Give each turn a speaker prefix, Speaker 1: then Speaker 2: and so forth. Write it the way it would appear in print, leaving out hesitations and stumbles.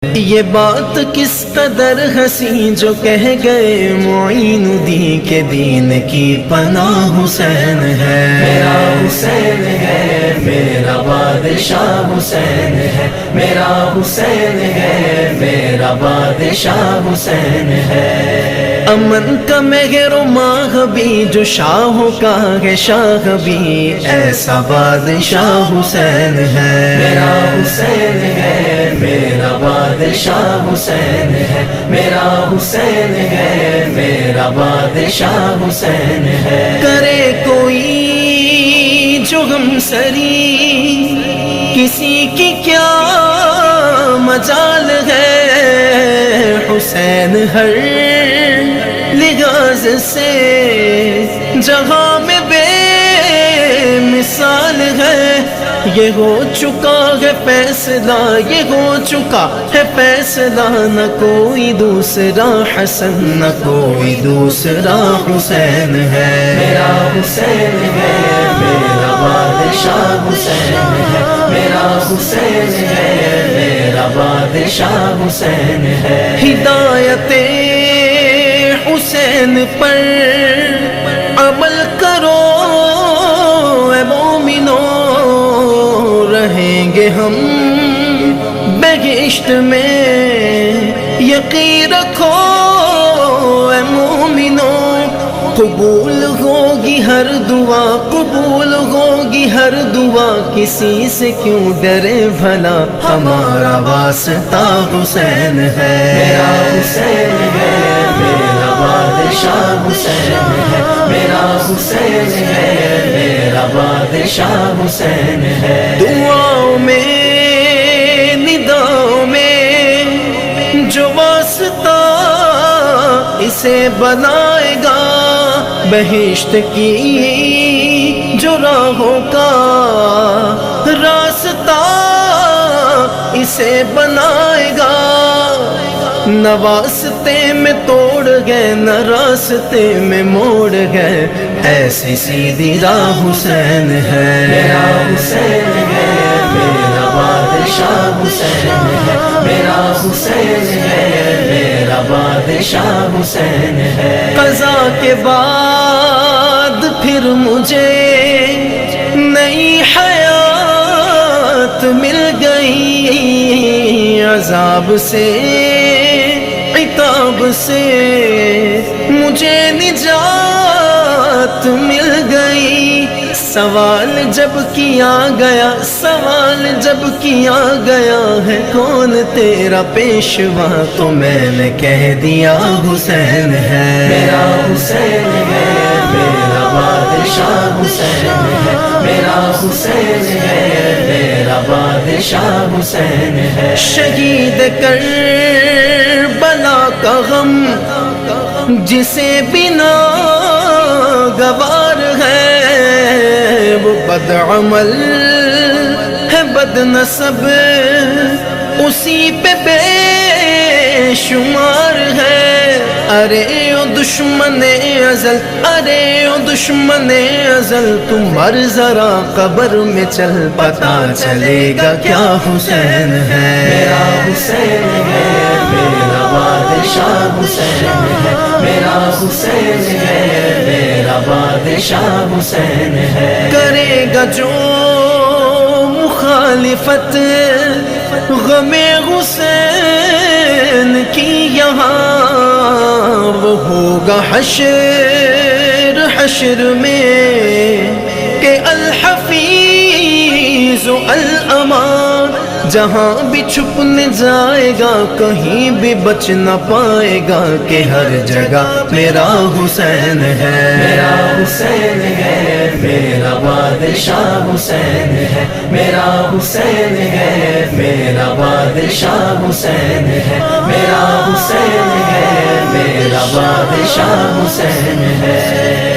Speaker 1: یہ بات کس قدر ہنسی جو کہہ گئے معین الدین کے دین کی پناہ حسین ہے، میرا حسین ہے، میرا بادشاہ حسین ہے، میرا حسین ہے، میرا بادشاہ حسین ہے۔ امن کا مہر و ماہ بھی جو شاہوں کا ہے شاہ بھی، ایسا بادشاہ حسین ہے، میرا حسین ہے، میرا بادشاہ حسین ہے، میرا حسین ہے، میرا بادشاہ حسین ہے۔ کرے کوئی جو غم سری کسی کی کیا مجال ہے، حسین ہر لحاظ سے جہاں میں بے مثال ہے۔ یہ ہو چکا ہے فیصلہ، یہ ہو چکا ہے فیصلہ، نہ کوئی دوسرا حسن نہ کوئی دوسرا حسین ہے، میرا حسین ہے، میرا بادشاہ حسین ہے، میرا حسین ہے، میرا بادشاہ حسین ہے۔ ہدایت حسین پر عمل کرو اے مومنو، رہیں گے ہم بہشت میں، یقین رکھو اے مومنو، قبول ہوگی ہر دعا، قبول ہوگی ہر دعا، کسی سے کیوں ڈرے بھلا، ہمارا واسطہ حسین ہے، میرا حسین ہے، میرا بادشاہ حسین ہے، میرا حسین ہے، میرا بادشاہ حسین ہے۔ دعاؤں میں نداؤں میں جو واسطہ اسے بنائے گا، بہشت کی جو راہوں کا راستہ اسے بنائے گا، نہ واسطے میں توڑ گئے نہ راستے میں موڑ گئے، ایسی سیدھی راہ حسین ہے، میرا حسین ہے، میرا بادشاہ حسین ہے، میرا حسین ہے، میرا بادشاہ حسین ہے۔ قضا کے بعد پھر مجھے نئی حیات مل گئی، عذاب سے عتاب سے مجھے نجات مل گئی۔ سوال جب کیا گیا، سوال جب کیا گیا ہے کون تیرا پیشوا، تو میں نے کہہ دیا حسین ہے، میرا حسین ہے، میرا بادشاہ حسین ہے، میرا حسین ہے، میرا بادشاہ حسین ہے۔ شہید کربلا کا غم جسے بنا گوار ہے، وہ بد عمل ہے بد نسب اسی پہ بے شمار ہے۔ ارے او دشمن ازل، ارے او دشمن ازل، تم مر ذرا قبر میں چل، پتا چلے گا کیا حسین ہے، میرا حسین ہے، میرا بادشاہ حسین ہے، میرا حسین ہے، میرا بادشاہ حسین ہے۔ کرے گا جو مخالفت غم حسین کی یہاں، وہ ہوگا حشر حشر میں کہ الحفیظ الامان، جہاں بھی چھپنے جائے گا کہیں بھی بچ نہ پائے گا، کہ ہر جگہ میرا حسین ہے، میرا حسین ہے، میرا بادشاہ حسین ہے، میرا حسین ہے، میرا بادشاہ حسین ہے، میرا حسین ہے، میرا بادشاہ حسین ہے۔